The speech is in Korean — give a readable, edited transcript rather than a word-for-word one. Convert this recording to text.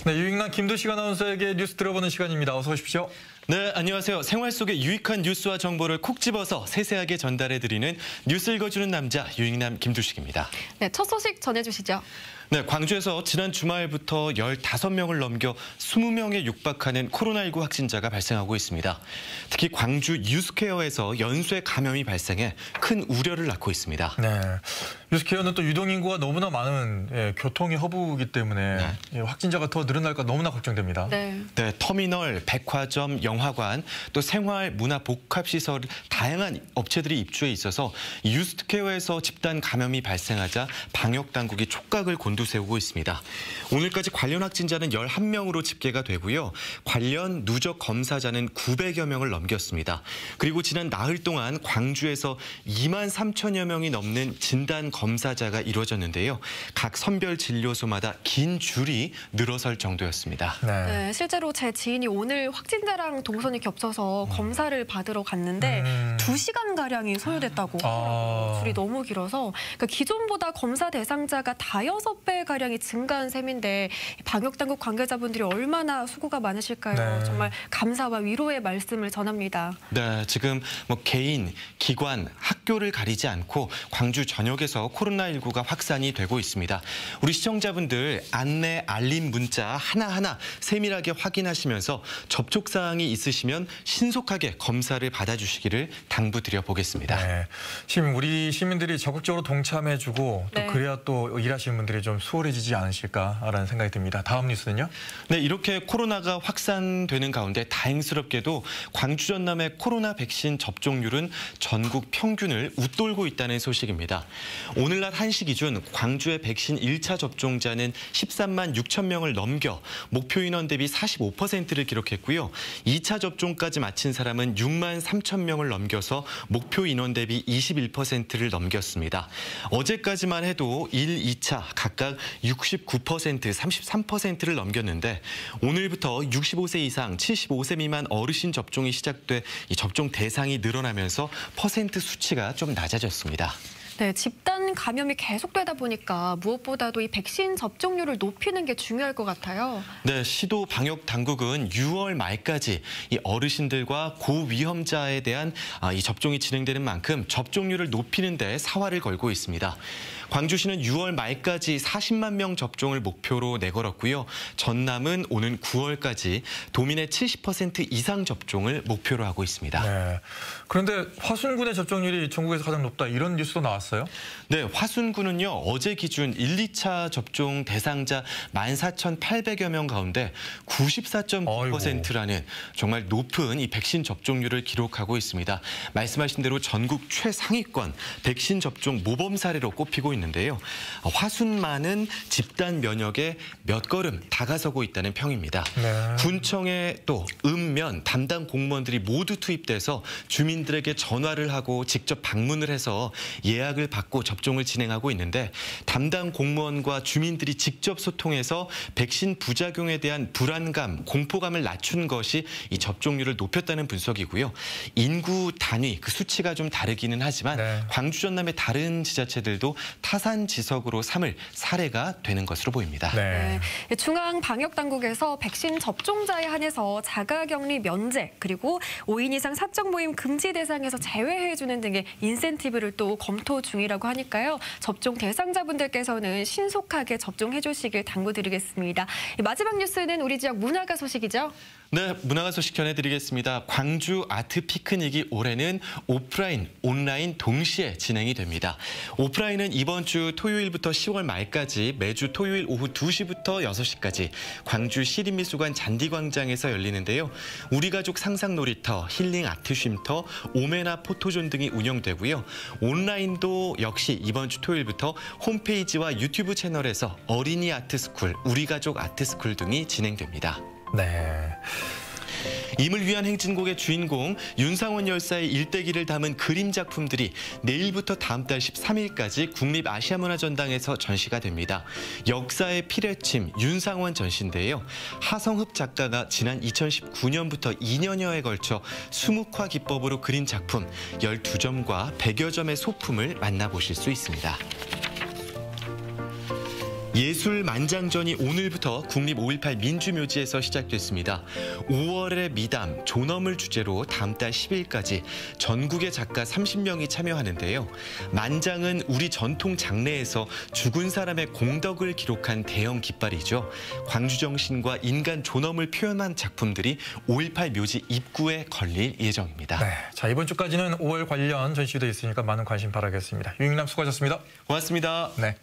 네, 유익남 김두식 아나운서에게 뉴스 들어보는 시간입니다. 어서 오십시오. 네, 안녕하세요. 생활 속의 유익한 뉴스와 정보를 콕 집어서 세세하게 전달해드리는 뉴스 읽어주는 남자 유익남 김두식입니다. 네, 첫 소식 전해주시죠. 네, 광주에서 지난 주말부터 15명을 넘겨 20명에 육박하는 코로나19 확진자가 발생하고 있습니다. 특히 광주 유스케어에서 연쇄 감염이 발생해 큰 우려를 낳고 있습니다. 네, 유스케어는 또 유동인구가 너무나 많은 교통의 허브이기 때문에 확진자가 더 늘어날까 너무나 걱정됩니다. 네, 터미널, 백화점, 영화관, 또 생활, 문화, 복합시설 다양한 업체들이 입주해 있어서 유스케어에서 집단 감염이 발생하자 방역당국이 촉각을 곤두세우고 있습니다. 오늘까지 관련 확진자는 11명으로 집계가 되고요. 관련 누적 검사자는 900여 명을 넘겼습니다. 그리고 지난 나흘 동안 광주에서 2만 3천여 명이 넘는 진단 검사자가 이루어졌는데요. 각 선별 진료소마다 긴 줄이 늘어설 정도였습니다. 네, 실제로 제 지인이 오늘 확진자랑 동선이 겹쳐서 검사를 받으러 갔는데 2시간가량이 소요됐다고 하더라고요. 줄이 너무 길어서 그러니까 기존보다 검사 대상자가 5~6배가량이 증가한 셈인데 방역당국 관계자분들이 얼마나 수고가 많으실까요? 네. 정말 감사와 위로의 말씀을 전합니다. 네, 지금 개인, 기관, 학교를 가리지 않고 광주 전역에서 코로나19가 확산이 되고 있습니다. 우리 시청자분들 안내, 알림 문자 하나하나 세밀하게 확인하시면서 접촉 사항이 있으시면 신속하게 검사를 받아주시기를 당부드려 보겠습니다. 네, 우리 시민들이 적극적으로 동참해주고 또 그래야 또 일하시는 분들이 좀 수월해지지 않으실까라는 생각이 듭니다. 다음 뉴스는요? 네, 이렇게 코로나가 확산되는 가운데 다행스럽게도 광주 전남의 코로나 백신 접종률은 전국 평균을 웃돌고 있다는 소식입니다. 오늘 낮 1시 기준 광주의 백신 1차 접종자는 13만 6천 명을 넘겨 목표 인원 대비 45%를 기록했고요. 2차 접종까지 마친 사람은 6만 3천 명을 넘겨서 목표 인원 대비 21%를 넘겼습니다. 어제까지만 해도 1, 2차 각각 69%, 33%를 넘겼는데 오늘부터 65세 이상, 75세 미만 어르신 접종이 시작돼 이 접종 대상이 늘어나면서 퍼센트 수치가 좀 낮아졌습니다. 네, 집단 감염이 계속되다 보니까 무엇보다도 이 백신 접종률을 높이는 게 중요할 것 같아요. 네, 시도 방역 당국은 6월 말까지 이 어르신들과 고위험자에 대한 이 접종이 진행되는 만큼 접종률을 높이는 데 사활을 걸고 있습니다. 광주시는 6월 말까지 40만 명 접종을 목표로 내걸었고요. 전남은 오는 9월까지 도민의 70% 이상 접종을 목표로 하고 있습니다. 네. 그런데 화순군의 접종률이 전국에서 가장 높다 이런 뉴스도 나왔어요? 네, 화순군은요. 어제 기준 1, 2차 접종 대상자 14,800여 명 가운데 94.9%라는 정말 높은 이 백신 접종률을 기록하고 있습니다. 말씀하신 대로 전국 최상위권 백신 접종 모범 사례로 꼽히고 있는데요. 화순만은 집단 면역에 몇 걸음 다가서고 있다는 평입니다. 네. 군청에 또 읍면 담당 공무원들이 모두 투입돼서 주민들에게 전화를 하고 직접 방문을 해서 예약을 받고 접종을 진행하고 있는데 담당 공무원과 주민들이 직접 소통해서 백신 부작용에 대한 불안감, 공포감을 낮춘 것이 이 접종률을 높였다는 분석이고요. 인구 단위, 그 수치가 좀 다르기는 하지만 광주 전남의 다른 지자체들도 타산지석으로 삼을 사례가 되는 것으로 보입니다. 네. 중앙방역당국에서 백신 접종자에 한해서 자가격리 면제 그리고 5인 이상 사적 모임 금지 대상에서 제외해주는 등의 인센티브를 또 검토 중이라고 하니까요. 접종 대상자분들께서는 신속하게 접종해 주시길 당부드리겠습니다. 마지막 뉴스는 우리 지역 문화가 소식이죠. 네, 문화가 소식 전해드리겠습니다. 광주 아트 피크닉이 올해는 오프라인, 온라인 동시에 진행이 됩니다. 오프라인은 이번 주 토요일부터 10월 말까지 매주 토요일 오후 2시부터 6시까지 광주 시립미술관 잔디광장에서 열리는데요. 우리 가족 상상 놀이터, 힐링 아트 쉼터, 오메나 포토존 등이 운영되고요. 온라인도 역시 이번 주 토요일부터 홈페이지와 유튜브 채널에서 어린이 아트스쿨, 우리 가족 아트스쿨 등이 진행됩니다. 네. 임을 위한 행진곡의 주인공 윤상원 열사의 일대기를 담은 그림 작품들이 내일부터 다음 달 13일까지 국립아시아문화전당에서 전시가 됩니다. 역사의 피뢰침 윤상원 전시인데요. 하성흡 작가가 지난 2019년부터 2년여에 걸쳐 수묵화 기법으로 그린 작품 12점과 100여 점의 소품을 만나보실 수 있습니다. 예술 만장전이 오늘부터 국립 5.18 민주묘지에서 시작됐습니다. 5월의 미담, 존엄을 주제로 다음 달 10일까지 전국의 작가 30명이 참여하는데요. 만장은 우리 전통 장례에서 죽은 사람의 공덕을 기록한 대형 깃발이죠. 광주 정신과 인간 존엄을 표현한 작품들이 5.18 묘지 입구에 걸릴 예정입니다. 네, 자 이번 주까지는 5월 관련 전시도 있으니까 많은 관심 바라겠습니다. 유익남 수고하셨습니다. 고맙습니다. 네.